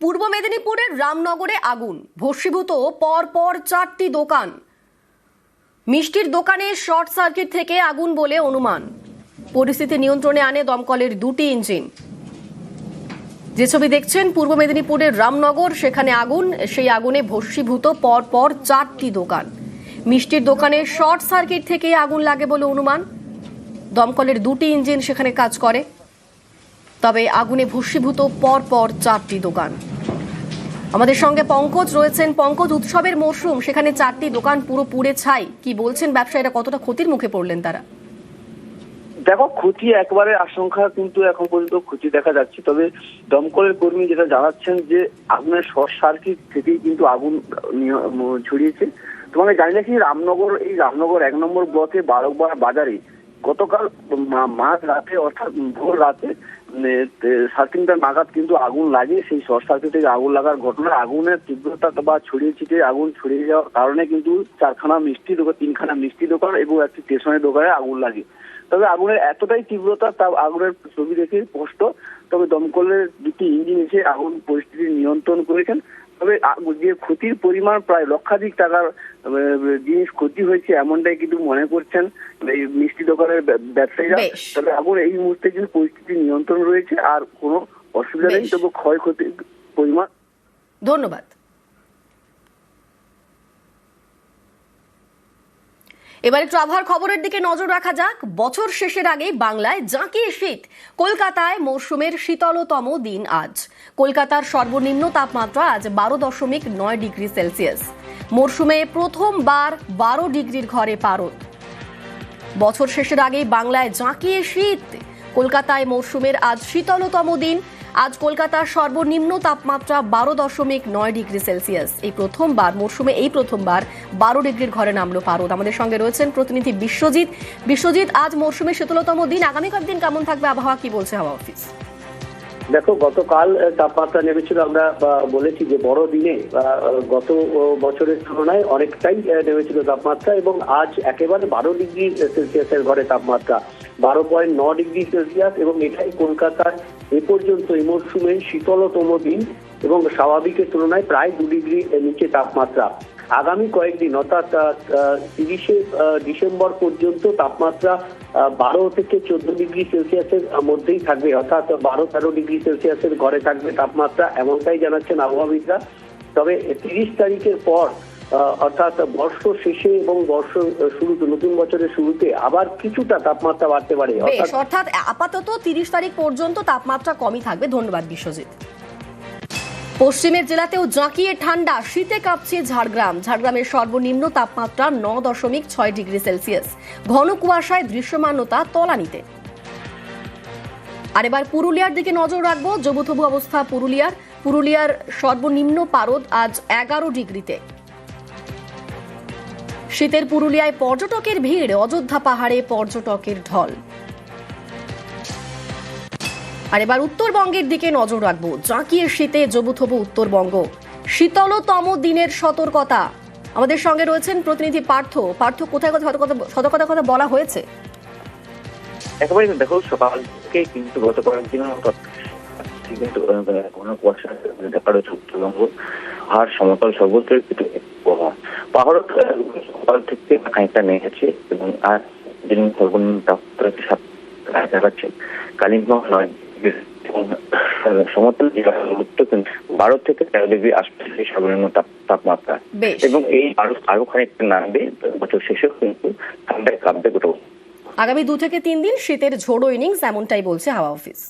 পূর্ব মেদিনীপুরের রামনগরে আগুন, ভস্মীভূত পরপর 4টি দোকান। মিষ্টির দোকানে শর্ট সার্কিট থেকে আগুন বলে অনুমান। পরিস্থিতি নিয়ন্ত্রণে আনে দমকলের 2টি ইঞ্জিন। যে ছবি দেখছেন পূর্ব মেদিনীপুরের রামনগর, সেখানে আগুন, সেই আগুনে ভস্মীভূত পরপর 4টি দোকান। মিষ্টির দোকানে শর্ট সার্কিট থেকে আগুন লাগে বলে অনুমান। দমকলের 2টি ইঞ্জিন সেখানে কাজ করে, তবে আগুনে ভস্মীভূত পরপর 4টি দোকান। আমাদের সঙ্গে পঙ্কজ রয়েছেন। পঙ্কজ, উৎসবের মরশুম, সেখানে 4টি দোকান পুরো পুড়ে ছাই, কি বলছেন ব্যবসায়ীরা, কতটা ক্ষতির মুখে পড়লেন তারা? দেখো, ক্ষতি একবারে আশঙ্কা কিন্তু এখন পর্যন্ত ক্ষতি দেখা যাচ্ছে, তবে দমকলের কর্মী যেটা জানাচ্ছেন যে আগুনের শর্ট সার্কিট থেকেই কিন্তু আগুন ছড়িয়েছে। তোমাকে জানি রাখি, রামনগর 1 নম্বর ব্লকে বারকবার বাজারে গতকাল মাঝ রাতে অর্থাৎ ভোর রাতে 3:30 নাগাদ কিন্তু আগুন লাগে। সেই শর্ট সার্কিট থেকে আগুন লাগার ঘটনা, আগুনের তীব্রতা বা ছড়িয়ে ছিটিয়ে আগুন ছড়িয়ে যাওয়ার কারণে কিন্তু 3খানা মিষ্টি দোকান এবং একটি স্টেশনের দোকানে আগুন লাগে। তবে আগুনের এতটাই তীব্রতা, তা আগুনের ছবি দেখে স্পষ্ট। তবে দমকলের 2টি ইঞ্জিন এসে আগুন পরিস্থিতি নিয়ন্ত্রণ করেছেন। তবে যে ক্ষতির পরিমাণ প্রায় লক্ষাধিক টাকার জিনিস ক্ষতি হয়েছে, এমনটাই কিন্তু মনে করছেন এই মিষ্টি দোকানের ব্যবসায়ীরা। তবে আগুন এই মুহূর্তে কিন্তু পরিস্থিতি নিয়ন্ত্রণ রয়েছে, আর কোনো অসুবিধা নেই। তবে ক্ষয়ক্ষতির পরিমাণ। ধন্যবাদ। এবার একটু আবহাওয়ার খবরের দিকে নজর রাখা যাক। বছর শেষের আগে বাংলায় জাঁকিয়ে শীত। কলকাতায় মরশুমের শীতলতম দিন আজ। কলকাতার সর্বনিম্ন তাপমাত্রা আজ 12.9 ডিগ্রি সেলসিয়াস। মরশুমে প্রথমবার 12 ডিগ্রির ঘরে পারদ। বছর শেষের আগে বাংলায় জাঁকিয়ে শীত। কলকাতায় মরশুমের আজ শীতলতম দিন। আজ কলকাতার সর্বনিম্ন তাপমাত্রা 12.9 ডিগ্রি সেলসিয়াস। এই প্রথমবার 12 ডিগ্রির ঘরে নামলো পারদ। আমাদের সঙ্গে রয়েছেন প্রতিনিধি বিশ্বজিৎ, আজ মরশুমের শীতলতম দিন, আগামী কয়েকদিন কেমন থাকবে আবহাওয়া, কি বলছে হাওয়া অফিস? দেখো, গতকাল তাপমাত্রা নেমেছিল, আমরা বলেছি যে বড় দিনে গত বছরের তুলনায় অনেকটাই নেমেছিল তাপমাত্রা, এবং আজ একেবারে 12 ডিগ্রি সেলসিয়াসের ঘরে তাপমাত্রা, 12.9 ডিগ্রি সেলসিয়াস, এবং এটাই কলকাতার এ পর্যন্ত এই মরশুমের শীতলতম দিন এবং স্বাভাবিকের তুলনায় প্রায় 2 ডিগ্রি নিচে তাপমাত্রা। আগামী কয়েকদিন অর্থাৎ 30শে ডিসেম্বর পর্যন্ত তাপমাত্রা 12 থেকে 14 ডিগ্রি সেলসিয়াসের মধ্যেই থাকবে, অর্থাৎ 12-13 ডিগ্রি সেলসিয়াসের ঘরে থাকবে তাপমাত্রা, এমনটাই জানাচ্ছেন আবহাওয়াবিদরা। তবে 30 তারিখের পর অর্থাৎ বর্ষ শেষে এবং বর্ষ শুরুতে, নতুন বছরের শুরুতে আবার কিছুটা তাপমাত্রা বাড়তে পারে। অর্থাৎ আপাতত 30 তারিখ পর্যন্ত তাপমাত্রা কমই থাকবে। ধন্যবাদ বিশ্বজিৎ। পশ্চিমের জেলাতেও জাঁকিয়ে ঠান্ডা, শীতে কাঁপছে ঝাড়গ্রামের সর্বনিম্ন তাপমাত্রা 9.6 ডিগ্রি সেলসিয়াস। ঘন কুয়াশায় দৃশ্যমানতা তলানিতে। আর এবার পুরুলিয়ার দিকে নজর রাখবো। জবুথবু অবস্থা পুরুলিয়ার সর্বনিম্ন পারদ আজ 11 ডিগ্রিতে। শীতের পুরুলিয়ায় পর্যটকের ভিড়, অযোধ্যা পাহাড়ে পর্যটকের ঢল। আর এবার উত্তরবঙ্গের দিকে নজর রাখবো। জাঁকিয়ে শীতে জবুথবু উত্তরবঙ্গ, শীতলতম দিনের সতর্কতা। আমাদের সঙ্গে রয়েছেন প্রতিনিধি পার্থ। কোথায় সতর্কতার কথা বলা হয়েছে? একেবারে দেখো, সকাল থেকে কিন্তু গত কয়েকদিনের মতো কিন্তু ঘন কুয়াশা দেখা রয়েছে উত্তরবঙ্গ আর সমতল সর্বত্র কিন্তু পাহাড় সকাল থেকে খানিকটা নেমেছে, এবং আর দিন সর্বনিম্ন তাপমাত্রা দেখাচ্ছে কালিম্পং 9 সমতল জেলা 12 থেকে 13 ডিগ্রি আশপাশে সর্বনিম্ন তাপমাত্রা, এবং এই আরো খানিকটা নামবে। বছর শেষেও কিন্তু ঠান্ডায় কাঁপবে গোটা। আগামী 2 থেকে 3 দিন শীতের ঝোড়ো ইনিংস, এমনটাই বলছে হাওয়া অফিস।